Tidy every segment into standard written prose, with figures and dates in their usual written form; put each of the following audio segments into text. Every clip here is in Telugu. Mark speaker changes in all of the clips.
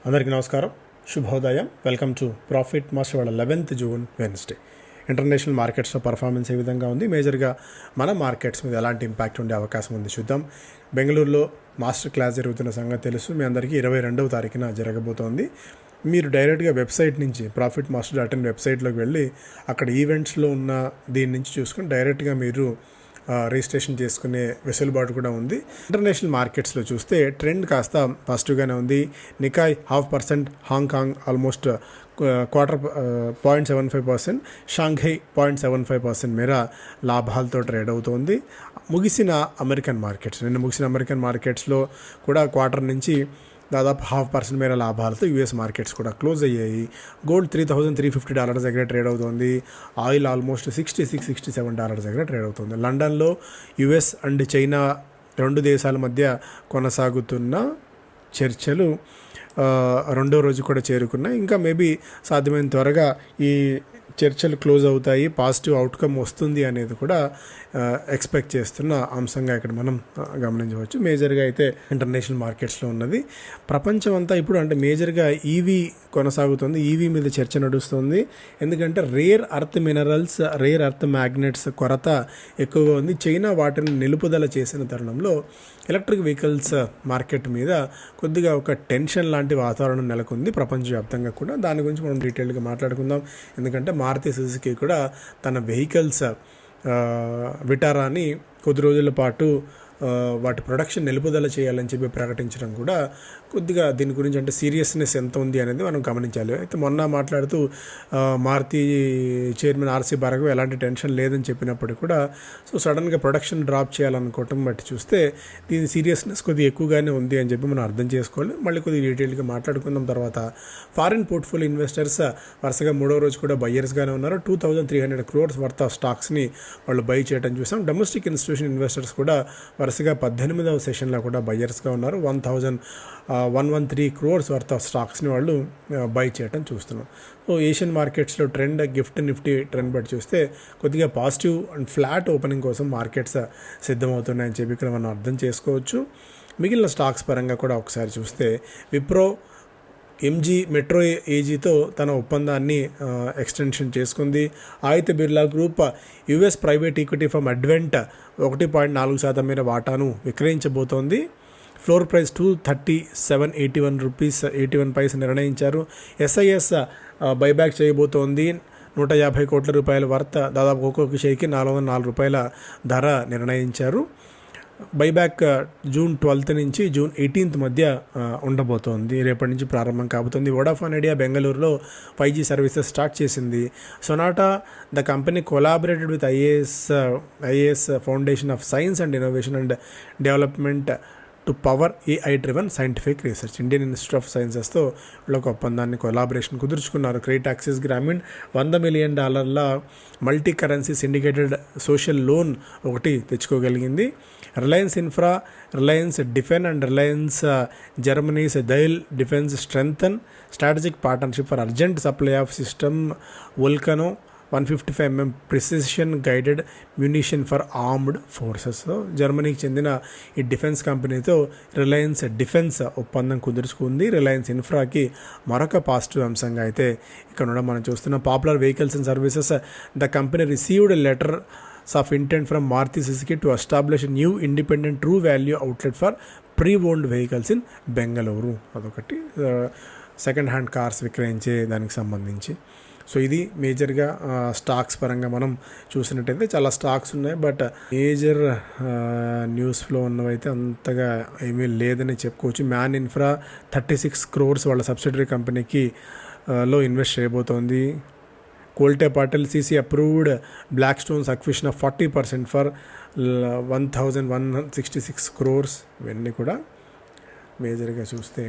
Speaker 1: అందరికీ నమస్కారం, శుభోదయం. వెల్కమ్ టు ప్రాఫిట్ మాస్టర్ వాళ్ళ 11th జూన్ వెన్స్డే. ఇంటర్నేషనల్ మార్కెట్స్లో పర్ఫార్మెన్స్ ఏ విధంగా ఉంది, మేజర్గా మన మార్కెట్స్ మీద ఎలాంటి ఇంపాక్ట్ ఉండే అవకాశం ఉంది చూద్దాం. బెంగళూరులో మాస్టర్ క్లాస్ జరుగుతున్న సంగతి తెలుసు మీ అందరికీ. 22వ తారీఖున జరగబోతోంది. మీరు డైరెక్ట్గా వెబ్సైట్ నుంచి ప్రాఫిట్ మాస్టర్ .in వెబ్సైట్లోకి వెళ్ళి అక్కడ ఈవెంట్స్లో ఉన్న దీని నుంచి చూసుకొని డైరెక్ట్గా మీరు రిజిస్ట్రేషన్ చేసుకునే వెసులుబాటు కూడా ఉంది. ఇంటర్నేషనల్ మార్కెట్స్లో చూస్తే ట్రెండ్ కాస్త పాజిటివ్గానే ఉంది. నికాయ్ 0.5%, హాంకాంగ్ ఆల్మోస్ట్ 0.75%, షాంఘై 0.75% మేర లాభాలతో ట్రేడ్ అవుతోంది. నిన్న ముగిసిన అమెరికన్ మార్కెట్స్లో కూడా క్వార్టర్ నుంచి దాదాపు 0.5% మేర లాభాలతో యూఎస్ మార్కెట్స్ కూడా క్లోజ్ అయ్యాయి. గోల్డ్ $3,350 దగ్గర ట్రేడ్ అవుతుంది. ఆయిల్ ఆల్మోస్ట్ $66-67 దగ్గర ట్రేడ్ అవుతుంది. లండన్లో యుఎస్ అండ్ చైనా రెండు దేశాల మధ్య కొనసాగుతున్న చర్చలు రెండో రోజు కూడా చేరుకున్నాయి. ఇంకా మేబీ సాధ్యమైన త్వరగా ఈ చర్చలు క్లోజ్ అవుతాయి, పాజిటివ్ అవుట్కమ్ వస్తుంది అనేది కూడా ఎక్స్పెక్ట్ చేస్తున్న అంశంగా ఇక్కడ మనం గమనించవచ్చు. మేజర్గా అయితే ఇంటర్నేషనల్ మార్కెట్స్లో ఉన్నది. ప్రపంచం అంతా ఇప్పుడు అంటే మేజర్గా ఈవీ కొనసాగుతుంది. ఈవీ మీద చర్చ నడుస్తుంది. ఎందుకంటే rare earth minerals, rare earth magnets కొరత ఎక్కువగా ఉంది. చైనా వాటిని నిలుపుదల చేసిన తరుణంలో ఎలక్ట్రిక్ వెహికల్స్ మార్కెట్ మీద కొద్దిగా ఒక టెన్షన్ లాంటి వాతావరణం నెలకొంది ప్రపంచవ్యాప్తంగా కూడా. దాని గురించి మనం డీటెయిల్గా మాట్లాడుకుందాం. ఎందుకంటే మారుతి సుజుకి కూడా తన వెహికల్స్ విటారాని కొద్ది రోజుల పాటు వాటి ప్రొడక్షన్ నిలుపుదల చేయాలని చెప్పి ప్రకటించడం కూడా కొద్దిగా దీని గురించి అంటే సీరియస్నెస్ ఎంత ఉంది అనేది మనం గమనించాలి. అయితే మొన్న మాట్లాడుతూ మారుతి చైర్మన్ ఆర్సీ భార్గవ్ ఎలాంటి టెన్షన్ లేదని చెప్పినప్పటికీ కూడా సడన్గా ప్రొడక్షన్ డ్రాప్ చేయాలనుకోవటం బట్టి చూస్తే దీని సీరియస్నెస్ కొద్దిగా ఎక్కువగానే ఉంది అని చెప్పి మనం అర్థం చేసుకోవాలి. మళ్ళీ కొద్దిగా డీటెయిల్గా మాట్లాడుకుందాం. తర్వాత ఫారిన్ పోర్ట్ఫోలియో ఇన్వెస్టర్స్ వరుసగా మూడో రోజు కూడా బయ్యర్స్గానే ఉన్నారు. 2,300 crores వర్త్ ఆఫ్ స్టాక్స్ని వాళ్ళు బై చేయడం చూసాం. డొమెస్టిక్ ఇన్స్టిట్యూషన్ ఇన్వెస్టర్స్ కూడా వరుసగా 18వ సెషన్లో కూడా బయ్యర్స్గా ఉన్నారు. 1,113 crores వర్త్ ఆఫ్ స్టాక్స్ని వాళ్ళు బై చేయడం చూస్తున్నాం. సో ఏషియన్ మార్కెట్స్లో ట్రెండ్, నిఫ్టీ ట్రెండ్ బట్టి చూస్తే కొద్దిగా పాజిటివ్ అండ్ ఫ్లాట్ ఓపెనింగ్ కోసం మార్కెట్స్ సిద్ధమవుతున్నాయని చెప్పి ఇక్కడ మనం అర్థం చేసుకోవచ్చు. మిగిలిన స్టాక్స్ పరంగా కూడా ఒకసారి చూస్తే విప్రో ఎంజీ మెట్రో ఏజీతో తన ఒప్పందాన్ని ఎక్స్టెన్షన్ చేసుకుంది. Aditya Birla group US private equity firm Advent 1.4% మేర వాటాను విక్రయించబోతోంది. ఫ్లోర్ ప్రైస్ $237.81 నిర్ణయించారు. ఎస్ఐఎస్ బైబ్యాక్ చేయబోతోంది. 150 కోట్ల రూపాయల వర్త్, దాదాపు ఒక్కొక్క షేర్కి $404 ధర నిర్ణయించారు. బైబ్యాక్ జూన్ 12th నుంచి జూన్ 18th మధ్య ఉండబోతోంది. రేపటి నుంచి ప్రారంభం కాబోతుంది. వోడాఫోన్ ఐడియా బెంగళూరులో 5G సర్వీసెస్ స్టార్ట్ చేసింది. Sonata the company collaborated with IAS foundation of science and innovation and development to power AI driven scientific research. Indian Institute of సైన్సెస్తో వీళ్ళొక ఒప్పందాన్ని కొలాబరేషన్ కుదుర్చుకున్నారు. Credit access Grameen $100 million multi currency syndicated social loan ఒకటి తెచ్చుకోగలిగింది. Reliance Infra, Reliance defence and Reliance Germany's Diehl defence strengthen strategic partnership for urgent supply of system Volcano 155mm precision guided munition for armed forces. జర్మనీకి చెందిన ఈ డిఫెన్స్ కంపెనీతో రిలయన్స్ డిఫెన్స్ ఒప్పందం కుదుర్చుకుంది. రిలయన్స్ ఇన్ఫ్రాకి మరొక పాజిటివ్ అంశంగా అయితే ఇక్కడ మనం చూస్తున్నాం. Popular vehicles and services the company received letter of intent from Maruti Suzuki to establish new independent true value outlet for pre-owned vehicles in Bengaluru. అదొకటి సెకండ్ హ్యాండ్ కార్స్ విక్రయించే దానికి సంబంధించి. సో ఇది మేజర్గా స్టాక్స్ పరంగా మనం చూసినట్టయితే చాలా స్టాక్స్ ఉన్నాయి. బట్ మేజర్ న్యూస్ ఫ్లో ఉన్నవైతే అంతగా ఏమీ లేదని చెప్పుకోవచ్చు. మ్యాన్ ఇన్ఫ్రా 36 crores వాళ్ళ సబ్సిడరీ కంపెనీకి లో ఇన్వెస్ట్ చేయబోతోంది. Kolte Patil CC approved Blackstone's acquisition of 40% for 1,166 crores. ఇవన్నీ కూడా మేజర్గా చూస్తే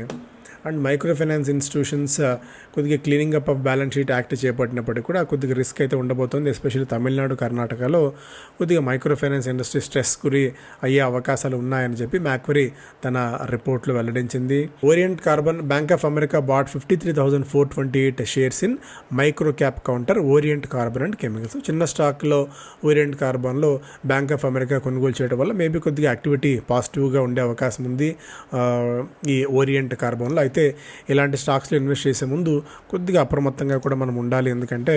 Speaker 1: అండ్ మైక్రో ఫైనాన్స్ ఇన్స్టిట్యూషన్స్ కొద్దిగా cleaning up of balance sheet act చేపట్టినప్పటికీ కూడా కొద్దిగా రిస్క్ అయితే ఉండబోతుంది. ఎస్పెషల్లీ తమిళనాడు, కర్ణాటకలో కొద్దిగా మైక్రో ఫైనాన్స్ ఇండస్ట్రీ స్ట్రెస్ గురి అయ్యే అవకాశాలు ఉన్నాయని చెప్పి మ్యాక్వరీ తన రిపోర్ట్లో వెల్లడించింది. Orient Carbon Bank of America bought 53,428 shares in micro cap counter Orient Carbon and Chemicals. చిన్న స్టాక్లో ఓరియంట్ కార్బన్లో బ్యాంక్ ఆఫ్ అమెరికా కొనుగోలు చేయడం వల్ల మేబీ కొద్దిగా యాక్టివిటీ పాజిటివ్గా ఉండే అవకాశం ఉంది ఈ ఓరియంట్ కార్బన్లో. అయితే అయితే ఇలాంటి స్టాక్స్లో ఇన్వెస్ట్ చేసే ముందు కొద్దిగా అప్రమత్తంగా కూడా మనం ఉండాలి. ఎందుకంటే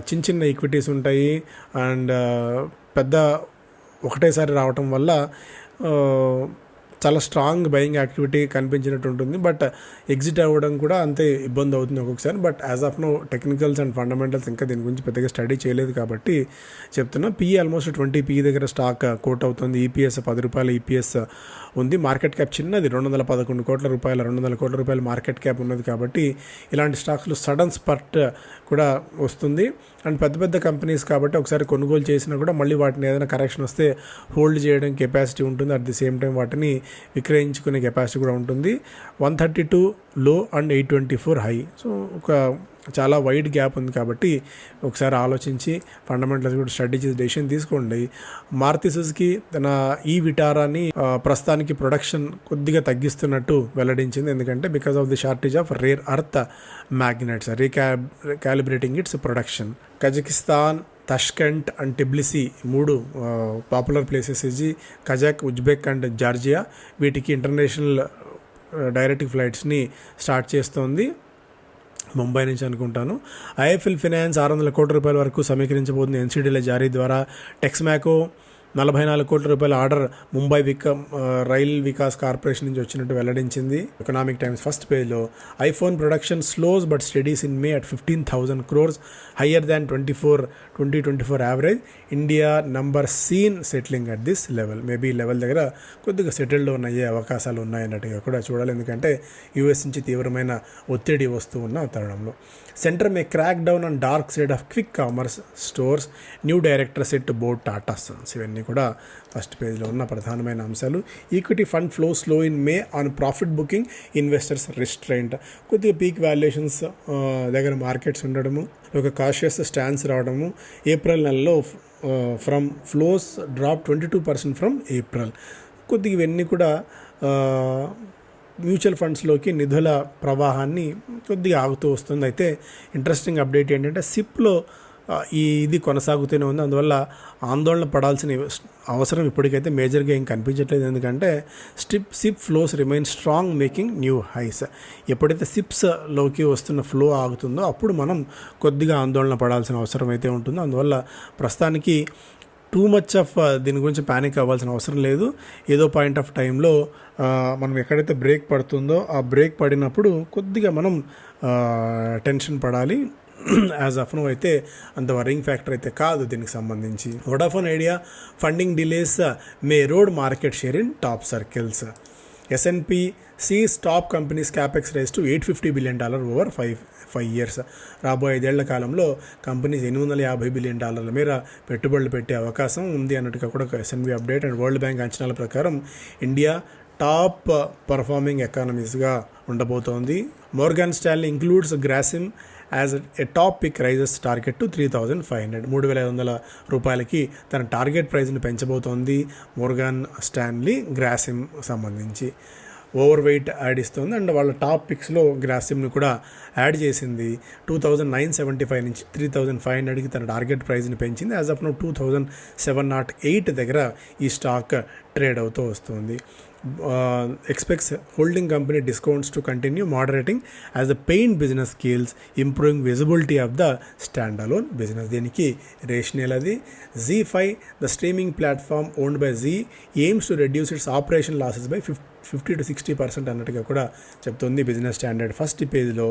Speaker 1: చిన్న చిన్న ఈక్విటీస్ ఉంటాయి అండ్ పెద్ద ఒకటేసారి రావటం వల్ల చాలా స్ట్రాంగ్ బయింగ్ యాక్టివిటీ కనిపించినట్టు ఉంటుంది. బట్ ఎగ్జిట్ అవ్వడం కూడా అంతే ఇబ్బంది అవుతుంది ఒక్కొక్కసారి. But as of no technicals and fundamentals ఇంకా దీని గురించి పెద్దగా స్టడీ చేయలేదు కాబట్టి చెప్తున్నా. పిఈ ఆల్మోస్ట్ 20 పిఈ దగ్గర స్టాక్ కోట్ అవుతుంది. ఈపీఎస్ 10 రూపాయల ఈపీఎస్ ఉంది. మార్కెట్ క్యాప్ చిన్నది, 211 కోట్ల రూపాయల 200 కోట్ల రూపాయల మార్కెట్ క్యాప్ ఉన్నది. కాబట్టి ఇలాంటి స్టాక్స్లో సడన్ స్పర్ట్ కూడా వస్తుంది. అండ్ పెద్ద పెద్ద కంపెనీస్ కాబట్టి ఒకసారి కొనుగోలు చేసినా కూడా మళ్ళీ వాటిని ఏదైనా కరెక్షన్ వస్తే హోల్డ్ చేయడం కెపాసిటీ ఉంటుంది. అట్ ది సేమ్ టైం వాటిని విక్రయించుకునే కెపాసిటీ కూడా ఉంటుంది. 132 లో అండ్ 824 హై. సో ఒక చాలా వైడ్ గ్యాప్ ఉంది కాబట్టి ఒకసారి ఆలోచించి ఫండమెంటల్స్ కూడా స్టడీ చేసి డెసిషన్ తీసుకోండి. మారుతి సుజుకి తన ఈ విటారాని ప్రస్తుతానికి ప్రొడక్షన్ కొద్దిగా తగ్గిస్తున్నట్టు వెల్లడించింది. ఎందుకంటే because of the shortage of rare earth magnets recalibrating its production. Kazakhstan, Tashkent and Tbilisi 3 popular places ఇది. కజాక్, ఉజ్బెక్ అండ్ జార్జియా వీటికి ఇంటర్నేషనల్ డైరెక్ట్ ఫ్లైట్స్ని స్టార్ట్ చేస్తోంది, ముంబై నుంచి అనుకుంటాను. ఐఎఫ్ఎల్ ఫైనాన్స్ 600 కోట్ల రూపాయల వరకు సమీకరించబోతుంది ఎన్సీడీల జారీ ద్వారా. టెక్స్మాకో 44 కోట్ల రూపాయల order Mumbai rail Vikas corporation నుంచి వచ్చినట్టు వెల్లడించింది. ఎకనామిక్ టైమ్స్ ఫస్ట్ పేజ్లో iPhone production slows but studies in May at 15,000 crores, higher than 2024 average. India number seen settling at this level. Maybe ఈ లెవెల్ దగ్గర కొద్దిగా సెటిల్డ్ అయ్యే అవకాశాలు ఉన్నాయన్నట్టుగా కూడా చూడాలి. ఎందుకంటే యూఎస్ నుంచి తీవ్రమైన ఒత్తిడి వస్తూ ఉన్న తరుణంలో. Centre May crack down on dark side of quick commerce stores, new director set board Tata Sons. ఇవన్నీ కూడా ఫస్ట్ పేజ్లో ఉన్న ప్రధానమైన అంశాలు. Equity fund flow slow in May on profit booking, investors restraint. కొద్దిగా పీక్ వాల్యుయేషన్స్ దగ్గర మార్కెట్స్ ఉండడము, ఒక కాషియస్ స్టాన్స్ రావడము. ఏప్రిల్ నెలలో from flows drop 22% from April. కొద్దిగా ఇవన్నీ కూడా మ్యూచువల్ ఫండ్స్లోకి నిధుల ప్రవాహాన్ని కొద్దిగా ఆగుతూ వస్తుంది. అయితే ఇంట్రెస్టింగ్ అప్డేట్ ఏంటంటే సిప్లో ఇది కొనసాగుతూనే ఉంది. అందువల్ల ఆందోళన పడాల్సిన అవసరం ఇప్పటికైతే మేజర్గా ఏం కనిపించట్లేదు. ఎందుకంటే SIP flows remain strong, making new highs. ఎప్పుడైతే సిప్స్లోకి వస్తున్న ఫ్లో ఆగుతుందో అప్పుడు మనం కొద్దిగా ఆందోళన పడాల్సిన అవసరం అయితే ఉంటుందో. అందువల్ల ప్రస్తుతానికి టూ మచ్ ఆఫ్ దీని గురించి ప్యానిక్ అవ్వాల్సిన అవసరం లేదు. ఏదో పాయింట్ ఆఫ్ టైంలో మనం ఎక్కడైతే బ్రేక్ పడుతుందో ఆ బ్రేక్ పడినప్పుడు కొద్దిగా మనం టెన్షన్ పడాలి. యాజ్ ఆఫ్ నో అయితే అంత వరింగ్ ఫ్యాక్టర్ అయితే కాదు దీనికి సంబంధించి. Vodafone idea funding delays May road market share in top circles. S&P sees top companies capex raise to $850 billion over 5 years. రాబోయే 5 ఏళ్ల కాలంలో కంపెనీస్ $850 బిలియన్ మేర పెట్టుబడులు పెట్టే అవకాశం ఉంది అన్నట్టుగా కూడా S&P update. And world bank అంచనాల ప్రకారం ఇండియా టాప్ పర్ఫార్మింగ్ ఎకానమీస్గా ఉండబోతోంది. Morgan Stanley includes Grasim as a top pick raises target to 3,500. 3,500 రూపాయలకి తన టార్గెట్ ప్రైజ్ని పెంచబోతోంది మోర్గాన్ స్టాన్లీ గ్రాసిమ్ సంబంధించి. ఓవర్ వెయిట్ యాడ్ ఇస్తుంది అండ్ వాళ్ళ టాప్ పిక్స్లో గ్రాసిమ్ని కూడా యాడ్ చేసింది. 2,975 నుంచి 3,500కి తన టార్గెట్ ప్రైజ్ని పెంచింది. యాజ్ ఆఫ్ నో 2,708 దగ్గర ఈ స్టాక్ ట్రేడ్ అవుతూ వస్తుంది. expects holding company discounts to continue moderating as the paint business scales, improving visibility of the standalone business. దీనికి రేషనల్ అది. ZEE5, the streaming platform owned by Zee, aims to reduce its operation losses by 50 to 60% అన్నట్టుగా కూడా చెప్తుంది బిజినెస్ స్టాండర్డ్. ఫస్ట్ పేజ్లో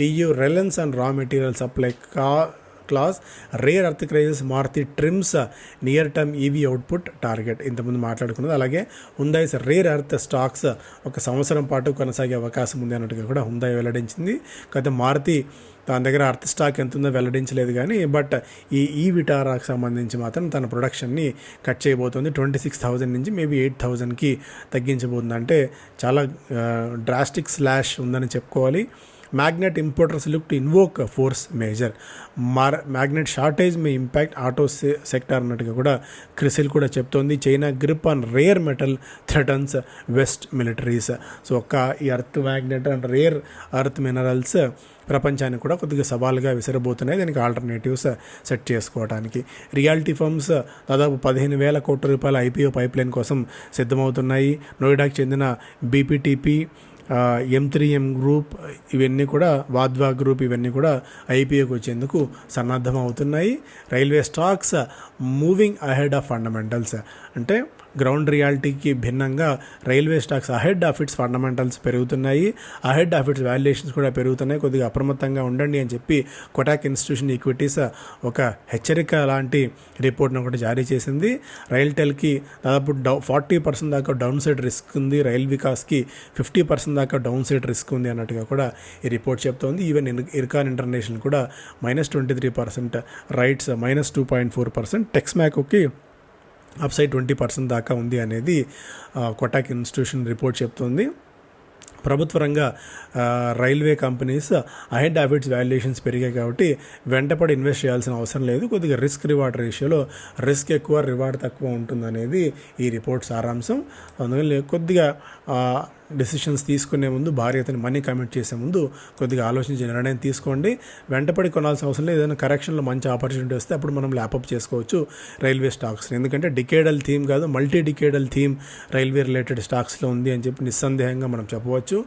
Speaker 1: EU reliance on raw material supply class, rare earth crisis, Maruti trims near term EV output target ఇంతకుముందు మాట్లాడుకున్నది. అలాగే హుందాయ్స్ రేర్ అర్త్ స్టాక్స్ 1 సంవత్సరం పాటు కొనసాగే అవకాశం ఉంది అన్నట్టుగా కూడా హుందాయ్ వెల్లడించింది. కాకపోతే మారుతి తన దగ్గర అర్త్ స్టాక్ ఎంత ఉందో వెల్లడించలేదు కానీ బట్ ఈ విటారాకు సంబంధించి మాత్రం తన ప్రొడక్షన్ని కట్ చేయబోతుంది. 26,000 నుంచి మేబీ 8,000కి తగ్గించబోతుంది. అంటే చాలా డ్రాస్టిక్ స్లాష్ ఉందని చెప్పుకోవాలి. Magnet importers look to invoke a force measure. Magnet shortage may impact auto sector అన్నట్టుగా కూడా క్రిసిల్ కూడా చెప్తోంది. China grip on rare metal threatens west militaries. So ఈ earth magnet and rare earth minerals ప్రపంచానికి కూడా కొద్దిగా సవాలుగా విసిరబోతున్నాయి. దానికి ఆల్టర్నేటివ్స్ సెట్ చేసుకోవడానికి. రియాలిటీ ఫర్మ్స్ దాదాపు 15,000 కోట్ల రూపాయల IPO పైప్లైన్ కోసం సిద్ధమవుతున్నాయి. నోయిడాకు చెందిన BPTP M3M గ్రూప్ ఇవన్నీ కూడా, వాద్వా గ్రూప్ ఇవన్నీ కూడా ఐపీఓకి వచ్చేందుకు సన్నద్ధం అవుతున్నాయి. Railway stocks moving ahead of fundamentals, అంటే గ్రౌండ్ రియాలిటీకి భిన్నంగా railway stocks ahead of it's fundamentals పెరుగుతున్నాయి, అహెడ్ ఆఫ్ ఇట్స్ వాల్యుయేషన్స్ కూడా పెరుగుతున్నాయి. కొద్దిగా అప్రమత్తంగా ఉండండి అని చెప్పి కొటాక్ ఇన్స్టిట్యూషన్ ఈక్విటీస్ ఒక హెచ్చరిక లాంటి రిపోర్ట్ను ఒకటి జారీ చేసింది. రైల్టెల్కి దాదాపు 40% దాకా డౌన్ సైడ్ రిస్క్ ఉంది, రైల్ వికాస్కి 50% దాకా డౌన్ సైడ్ రిస్క్ ఉంది అన్నట్టుగా కూడా ఈ రిపోర్ట్ చెప్తోంది. ఈవెన్ ఇర్కాన్ ఇంటర్నేషనల్ కూడా -23%, రైట్స్ -2.4%, టెక్స్మాకోకి అప్సైడ్ 20% దాకా ఉంది అనేది కొటాక్ ఇన్స్టిట్యూషన్ రిపోర్ట్ చెప్తుంది. ప్రభుత్వ రంగ railway companies ahead of it's valuations పెరిగాయి కాబట్టి వెంటపడి ఇన్వెస్ట్ చేయాల్సిన అవసరం లేదు. కొద్దిగా రిస్క్ రివార్డ్ రేషియోలో రిస్క్ ఎక్కువ, రివార్డ్ తక్కువ ఉంటుందనేది ఈ రిపోర్ట్ సారాంశం. అందువల్ల కొద్దిగా డెసిషన్స్ తీసుకునే ముందు, భార్యతని మనీ కమిట్ చేసే ముందు కొద్దిగా ఆలోచించి నిర్ణయం తీసుకోండి. వెంటపడి కొనాల్సిన అవసరం లేదు. ఏదైనా కరెక్షన్లో మంచి ఆపర్చునిటీ వస్తే అప్పుడు మనం ల్యాపప్ చేసుకోవచ్చు రైల్వే స్టాక్స్. ఎందుకంటే డికేడల్ థీమ్ కాదు, multi decadal theme railway related స్టాక్స్లో ఉంది అని చెప్పి నిస్సందేహంగా మనం చెప్పవచ్చు.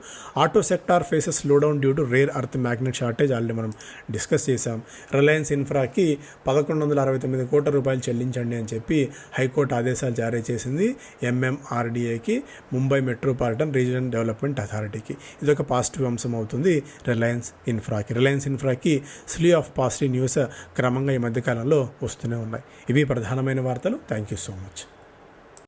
Speaker 1: Auto sector faces slow down due to rare earth magnet shortage, already మనం డిస్కస్ చేసాం. రిలయన్స్ ఇన్ఫ్రాకి 1169 కోట్ల రూపాయలు చెల్లించండి అని చెప్పి హైకోర్టు ఆదేశాలు జారీ చేసింది MMRDAకి, ముంబై మెట్రోపాలిటన్ రీజనల్ డెవలప్మెంట్ అథారిటీకి. ఇది ఒక పాజిటివ్ అంశం అవుతుంది రిలయన్స్ ఇన్ఫ్రాకి. స్లీ ఆఫ్ పాజిటివ్ న్యూస్ క్రమంగా ఈ మధ్యకాలంలో వస్తూనే ఉన్నాయి. ఇవి ప్రధానమైన వార్తలు. Thank you so much.